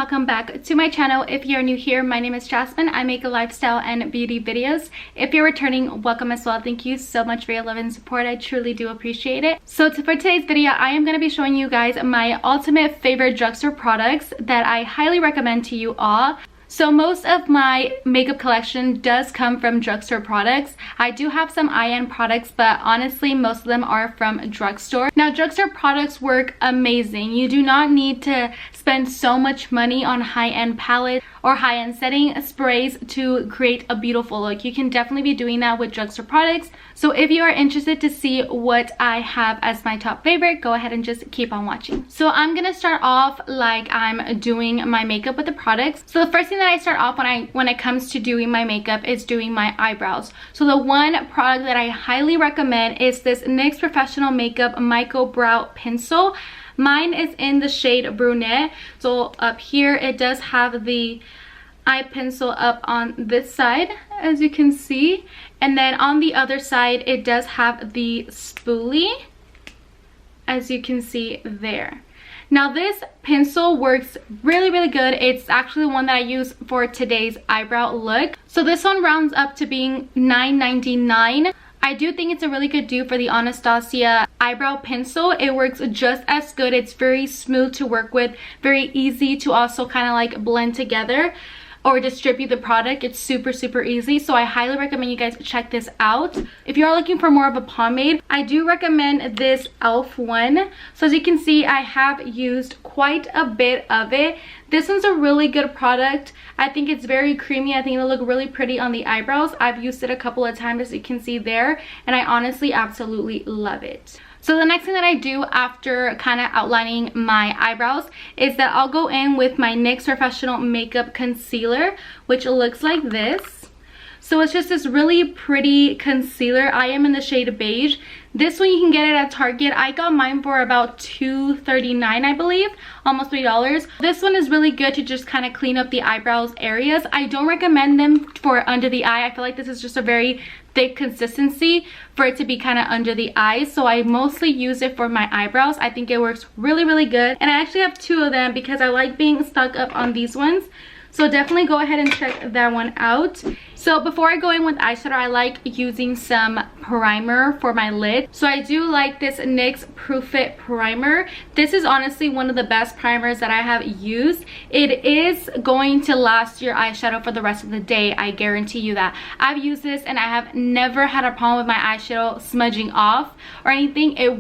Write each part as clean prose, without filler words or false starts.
welcome back to my channel. If you're new here, my name is Jazmin. I make lifestyle and beauty videos. If you're returning, welcome as well. Thank you so much for your love and support. I truly do appreciate it. So for today's video, I am going to be showing you guys my ultimate favorite drugstore products that I highly recommend to you all. So most of my makeup collection does come from drugstore products. I do have some high-end products, but honestly most of them are from drugstore. Now drugstore products work amazing. You do not need to spend so much money on high-end palettes or high-end setting sprays to create a beautiful look. You can definitely be doing that with drugstore products. So if you are interested to see what I have as my top favorite, go ahead and just keep on watching. So I'm gonna start off like I'm doing my makeup with the products. So the first thing that I start off when it comes to doing my makeup is doing my eyebrows. So the one product that I highly recommend is this NYX Professional Makeup Micro Brow Pencil. Mine is in the shade Brunette. So up here it does have the eye pencil up on this side, as you can see, and then on the other side it does have the spoolie, as you can see there. Now this pencil works really good. It's actually one that I use for today's eyebrow look. So this one rounds up to being $9.99. I do think it's a really good dupe for the Anastasia eyebrow pencil. It works just as good. It's very smooth to work with, very easy to also kind of like blend together or distribute the product. It's super easy. So I highly recommend you guys check this out. If you are looking for more of a pomade, I do recommend this e.l.f. one. So as you can see, I have used quite a bit of it. This one's a really good product. I think it's very creamy. I think it'll look really pretty on the eyebrows. I've used it a couple of times, as you can see there, and I honestly absolutely love it. So the next thing that I do after kind of outlining my eyebrows is that I'll go in with my NYX Professional Makeup Concealer, which looks like this. So it's just this really pretty concealer. I am in the shade beige. This one you can get it at Target. I got mine for about $2.39, I believe, almost $3. This one is really good to just kind of clean up the eyebrows areas. I don't recommend them for under the eye. I feel like this is just a very thick consistency for it to be kind of under the eyes, so I mostly use it for my eyebrows. I think it works really good, and I actually have two of them because I like being stuck up on these ones. So definitely go ahead and check that one out. So before I go in with eyeshadow, I like using some primer for my lid. So I do like this NYX Proof It primer. This is honestly one of the best primers that I have used. It is going to last your eyeshadow for the rest of the day. I guarantee you that. I've used this and I have never had a problem with my eyeshadow smudging off or anything. It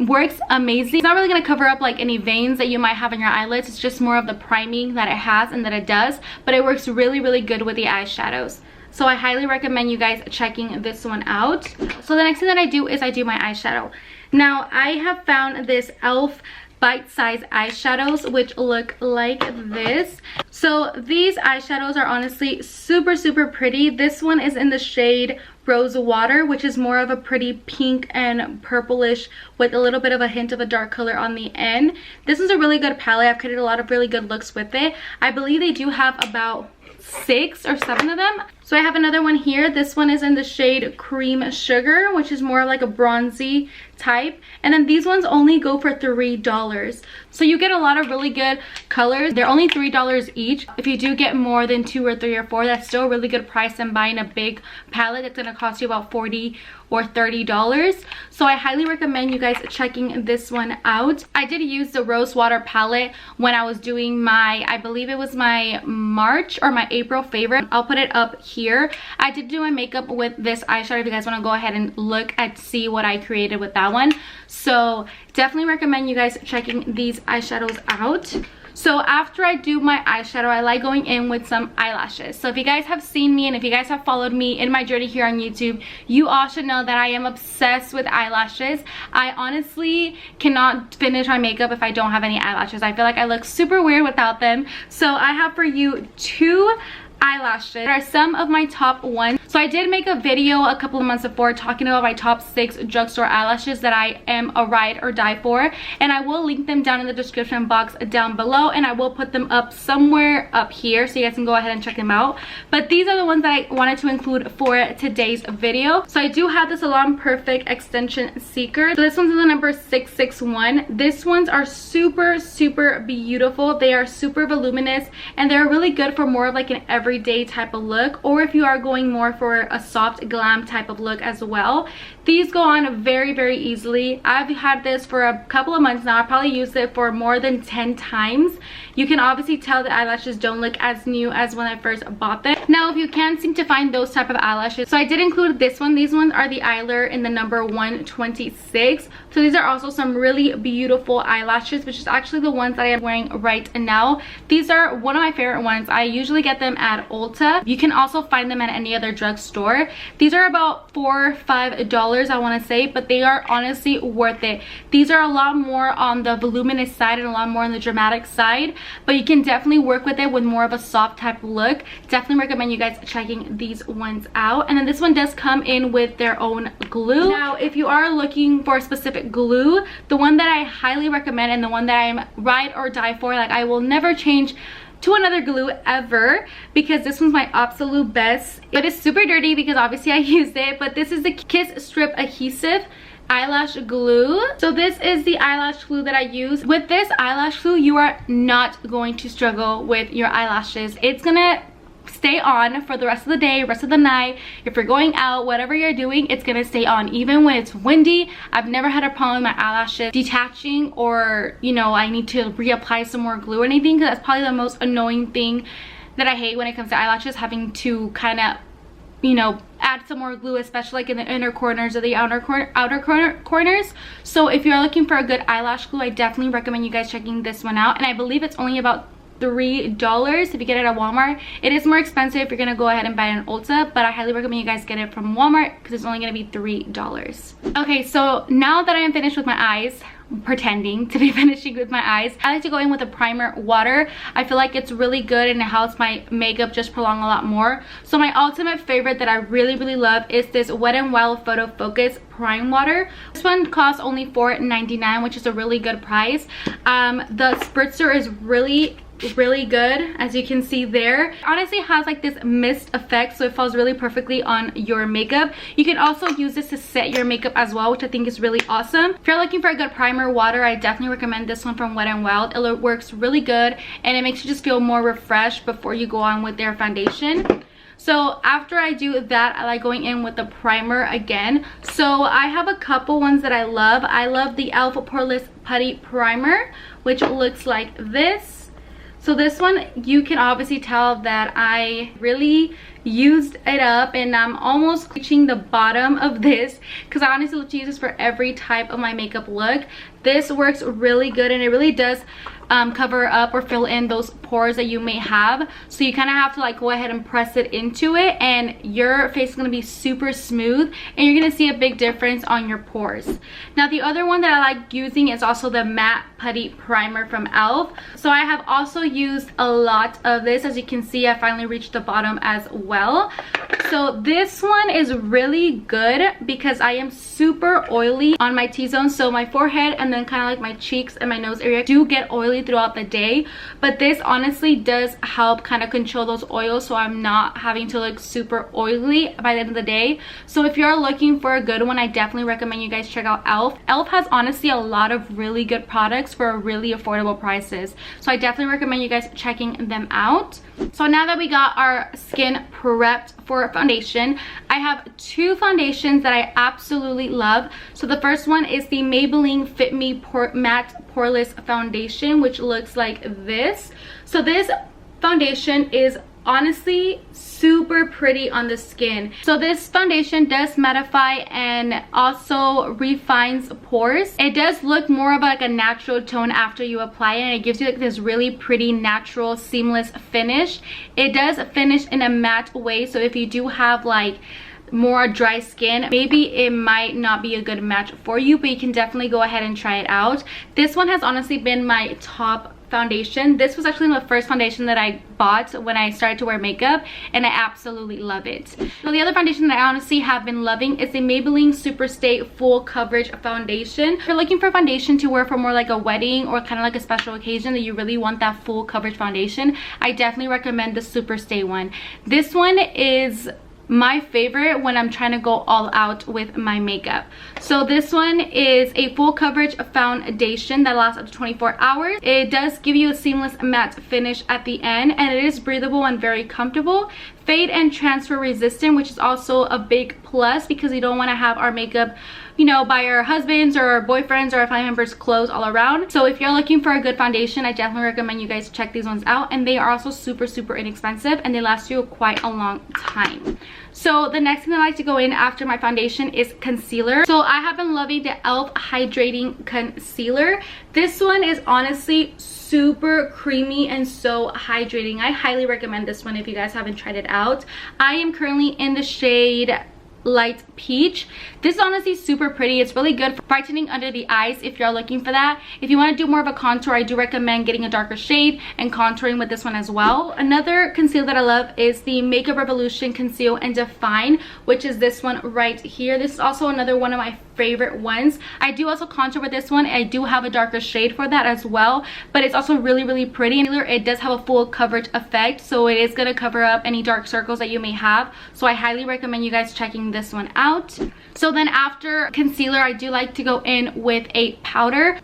works amazing. It's not really going to cover up like any veins that you might have in your eyelids. It's just more of the priming that it has and that it does, but it works really good with the eyeshadows. So I highly recommend you guys checking this one out. So the next thing that I do is I do my eyeshadow. Now I have found this e.l.f. bite-size eyeshadows which look like this. So these eyeshadows are honestly super pretty. This one is in the shade Rose Water, which is more of a pretty pink and purplish with a little bit of a hint of a dark color on the end. This is a really good palette. I've created a lot of really good looks with it. I believe they do have about 6 or 7 of them. So I have another one here. This one is in the shade Cream Sugar, which is more like a bronzy type, and then these ones only go for $3. So you get a lot of really good colors. They're only $3 each. If you do get more than 2 or 3 or 4, that's still a really good price than buying a big palette that's going to cost you about $40 or $30. So I highly recommend you guys checking this one out. I did use the Rose Water palette when I was doing my, I believe it was my March or my April favorite. I'll put it up here. I did do my makeup with this eyeshadow if you guys want to go ahead and look and see what I created with that one. So definitely recommend you guys checking these eyeshadows out. So after I do my eyeshadow, I like going in with some eyelashes. So if you guys have seen me and if you guys have followed me in my journey here on YouTube, you all should know that I am obsessed with eyelashes. I honestly cannot finish my makeup if I don't have any eyelashes. I feel like I look super weird without them. So I have for you 2 eyelashes that are some of my top ones. So I did make a video a couple of months before talking about my top 6 drugstore eyelashes that I am a ride or die for, and I will link them down in the description box down below, and I will put them up somewhere up here so you guys can go ahead and check them out. But these are the ones that I wanted to include for today's video. So I do have this Salon Perfect Extension Seeker. So this one's in the number 661. These ones are super beautiful. They are super voluminous, and they're really good for more of like an everyday type of look, or if you are going more for a soft glam type of look as well. These go on very easily. I've had this for a couple of months now. I probably used it for more than 10 times. You can obviously tell the eyelashes don't look as new as when I first bought them. Now, if you can't seem to find those type of eyelashes, so I did include this one. These ones are the Eyelure in the number 126. So these are also some really beautiful eyelashes, which is actually the ones that I am wearing right now. These are one of my favorite ones. I usually get them at Ulta. You can also find them at any other drugstore. These are about $4 or $5, I want to say, but they are honestly worth it. These are a lot more on the voluminous side and a lot more on the dramatic side, but you can definitely work with it with more of a soft type of look. Definitely recommend you guys checking these ones out. And then this one does come in with their own glue. Now, if you are looking for a specific glue, the one that I highly recommend and the one that I'm ride or die for, like I will never change to another glue ever, because this one's my absolute best. It is super dirty because obviously I used it, but this is the Kiss Strip Adhesive eyelash glue. So this is the eyelash glue that I use. With this eyelash glue, you are not going to struggle with your eyelashes. It's gonna stay on for the rest of the day, rest of the night. If you're going out, whatever you're doing, it's gonna stay on even when it's windy. I've never had a problem with my eyelashes detaching, or you know, I need to reapply some more glue or anything, because that's probably the most annoying thing that I hate when it comes to eyelashes, having to kind of, you know, add some more glue, especially like in the inner corners or the outer corners. So if you're looking for a good eyelash glue, I definitely recommend you guys checking this one out. And I believe it's only about $3 if you get it at Walmart. It is more expensive if you're gonna go ahead and buy it in Ulta, but I highly recommend you guys get it from Walmart because it's only gonna be $3. Okay, so now that I am finished with my eyes, pretending to be finishing with my eyes, I like to go in with a primer water. I feel like it's really good and it helps my makeup just prolong a lot more. So my ultimate favorite that I really love is this Wet n Wild Photo Focus Prime Water. This one costs only $4.99, which is a really good price. The spritzer is really good, as you can see there. It honestly has like this mist effect, so it falls really perfectly on your makeup. You can also use this to set your makeup as well, which I think is really awesome. If you're looking for a good primer water, I definitely recommend this one from Wet n Wild. It works really good and it makes you just feel more refreshed before you go on with their foundation. So after I do that, I like going in with the primer again. So I have a couple ones that I love. I love the e.l.f. Poreless Putty Primer, which looks like this. So this one, you can obviously tell that I really used it up, and I'm almost reaching the bottom of this because I honestly love to use this for every type of my makeup look. This works really good, and it really does cover up or fill in those pores that you may have. So you kind of have to like go ahead and press it into it, and your face is going to be super smooth and you're going to see a big difference on your pores. Now the other one that I like using is also the Matte Putty Primer from e.l.f. So I have also used a lot of this. As you can see, I finally reached the bottom as well. So this one is really good because I am super oily on my T-zone. So my forehead and then kind of like my cheeks and my nose area do get oily throughout the day, but this honestly does help kind of control those oils, so I'm not having to look super oily by the end of the day. So if you're looking for a good one, I definitely recommend you guys check out e.l.f. e.l.f. has honestly a lot of really good products for really affordable prices, so I definitely recommend you guys checking them out. So now that we got our skin prepped for foundation, I have two foundations that I absolutely love. So the first one is the Maybelline Fit Me Matte Poreless Foundation, which looks like this. So this foundation is honestly super pretty on the skin. So this foundation does mattify and also refines pores. It does look more of like a natural tone after you apply it, and it gives you like this really pretty natural seamless finish. It does finish in a matte way, so if you do have like more dry skin, maybe it might not be a good match for you, but you can definitely go ahead and try it out. This one has honestly been my top foundation. This was actually the first foundation that I bought when I started to wear makeup, and I absolutely love it. So the other foundation that I honestly have been loving is the Maybelline Superstay Full Coverage Foundation. If you're looking for foundation to wear for more like a wedding or kind of like a special occasion that you really want that full coverage foundation, I definitely recommend the Superstay one. This one is my favorite when I'm trying to go all out with my makeup. So this one is a full coverage foundation that lasts up to 24 hours. It does give you a seamless matte finish at the end, and it is breathable and very comfortable. Fade and transfer resistant, which is also a big plus because we don't want to have our makeup, you know, by our husbands or our boyfriends or our family members' clothes all around. So if you're looking for a good foundation, I definitely recommend you guys check these ones out, and they are also super inexpensive and they last you quite a long time. So the next thing I like to go in after my foundation is concealer. So I have been loving the e.l.f. Hydrating Concealer. This one is honestly super creamy and so hydrating. I highly recommend this one if you guys haven't tried it out. I am currently in the shade Light Peach. This is honestly super pretty. It's really good for brightening under the eyes if you're looking for that. If you want to do more of a contour, I do recommend getting a darker shade and contouring with this one as well. Another concealer that I love is the Makeup Revolution Conceal and Define, which is this one right here. This is also another one of my favorite ones. I do also contour with this one. I do have a darker shade for that as well, but it's also really pretty. It does have a full coverage effect, so it is going to cover up any dark circles that you may have. So I highly recommend you guys checking this one out. So then after concealer, I do like to go in with a powder.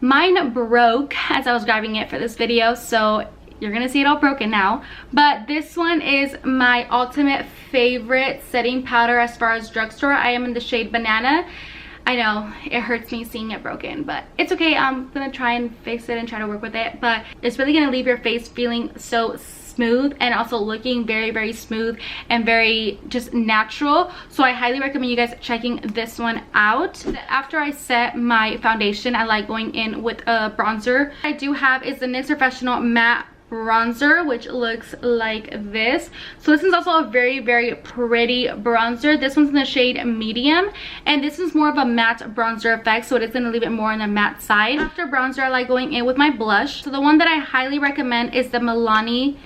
Mine broke as I was grabbing it for this video, so you're gonna see it all broken now. But this one is my ultimate favorite setting powder as far as Drugstore. I am in the shade Banana. I know it hurts me seeing it broken, but it's okay. I'm gonna try and fix it and try to work with it, but it's really gonna leave your face feeling so smooth and also looking very smooth and very just natural. So I highly recommend you guys checking this one out. After I set my foundation, I like going in with a bronzer. I do have is the NYX Professional Matte Bronzer, which looks like this. So this is also a very pretty bronzer. This one's in the shade Medium, and this is more of a matte bronzer effect, so it is going to leave it more on the matte side. After bronzer, I like going in with my blush. So the one that I highly recommend is the Milani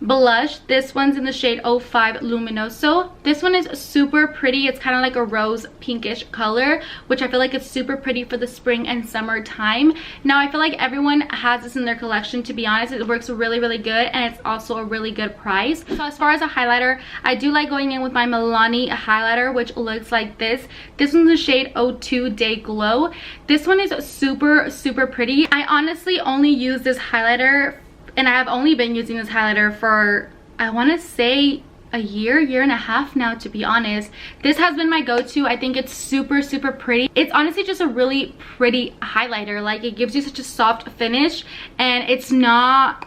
blush. This one's in the shade 05 Luminoso. This one is super pretty. It's kind of like a rose pinkish color, which I feel like it's super pretty for the spring and summer time. Now I feel like everyone has this in their collection, to be honest. It works really good, and it's also a really good price. So as far as a highlighter, I do like going in with my Milani highlighter, which looks like this. This one's the shade 02 Day Glow. This one is super pretty. I honestly only use this highlighter, and I have only been using this highlighter for, I want to say, a year and a half now, to be honest. This has been my go-to. I think it's super pretty. It's honestly just a really pretty highlighter. Like, it gives you such a soft finish, and it's not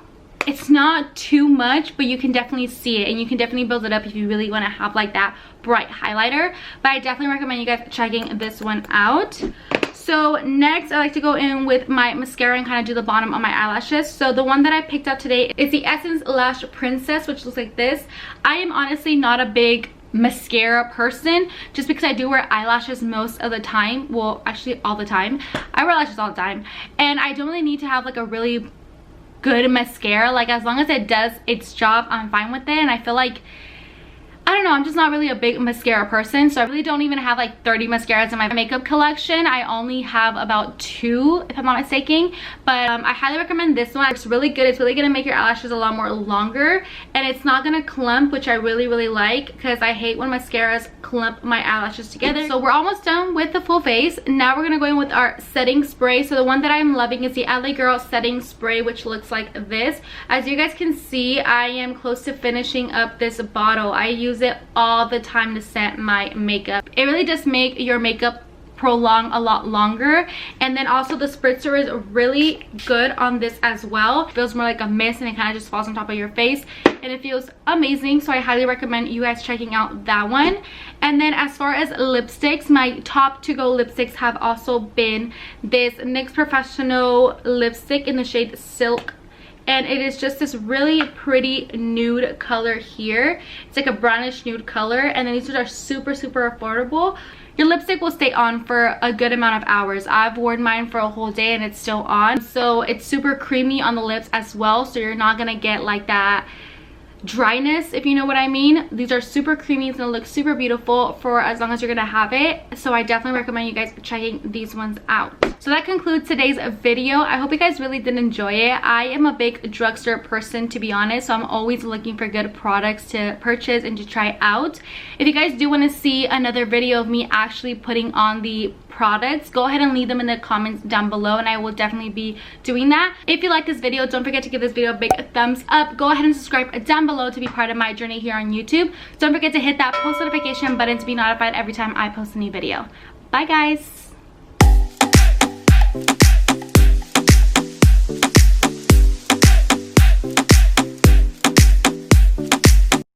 too much, but you can definitely see it, and you can definitely build it up if you really want to have like that bright highlighter. But I definitely recommend you guys checking this one out. So next, I like to go in with my mascara and kind of do the bottom of my eyelashes. So the one that I picked up today is the Essence Lash Princess, which looks like this. I am honestly not a big mascara person, just because I do wear eyelashes most of the time. Well, actually all the time. I wear lashes all the time, and I don't really need to have like a really good mascara. Like, as long as it does its job, I'm fine with it. And I feel like, I don't know, I'm just not really a big mascara person, so I really don't even have like 30 mascaras in my makeup collection. I only have about 2, if I'm not mistaken, but I highly recommend this one. It's really good. It's really gonna make your eyelashes a lot more longer, and it's not gonna clump, which I really like, because I hate when mascaras clump my eyelashes together. So we're almost done with the full face. Now we're gonna go in with our setting spray. So the one that I'm loving is the LA Girl setting spray, which looks like this. As you guys can see, I am close to finishing up this bottle. I use it all the time to set my makeup. It really does make your makeup prolong a lot longer, and then also the spritzer is really good on this as well. It feels more like a mist, and it kind of just falls on top of your face, and it feels amazing. So I highly recommend you guys checking out that one. And then as far as lipsticks, my top to go lipsticks have also been this NYX Professional lipstick in the shade Silk and it is just this really pretty nude color here. It's like a brownish nude color, and then these are super affordable. Your lipstick will stay on for a good amount of hours. I've worn mine for a whole day and it's still on. So it's super creamy on the lips as well, so you're not gonna get like that dryness, if you know what I mean. These are super creamy. It's gonna look super beautiful for as long as you're gonna have it. So I definitely recommend you guys checking these ones out. So that concludes today's video. I hope you guys really did enjoy it. I am a big drugstore person, to be honest, so I'm always looking for good products to purchase and to try out. If you guys do want to see another video of me actually putting on the products, go ahead and leave them in the comments down below, and I will definitely be doing that. If you like this video, don't forget to give this video a big thumbs up. Go ahead and subscribe down below to be part of my journey here on YouTube. Don't forget to hit that post notification button to be notified every time I post a new video. Bye guys.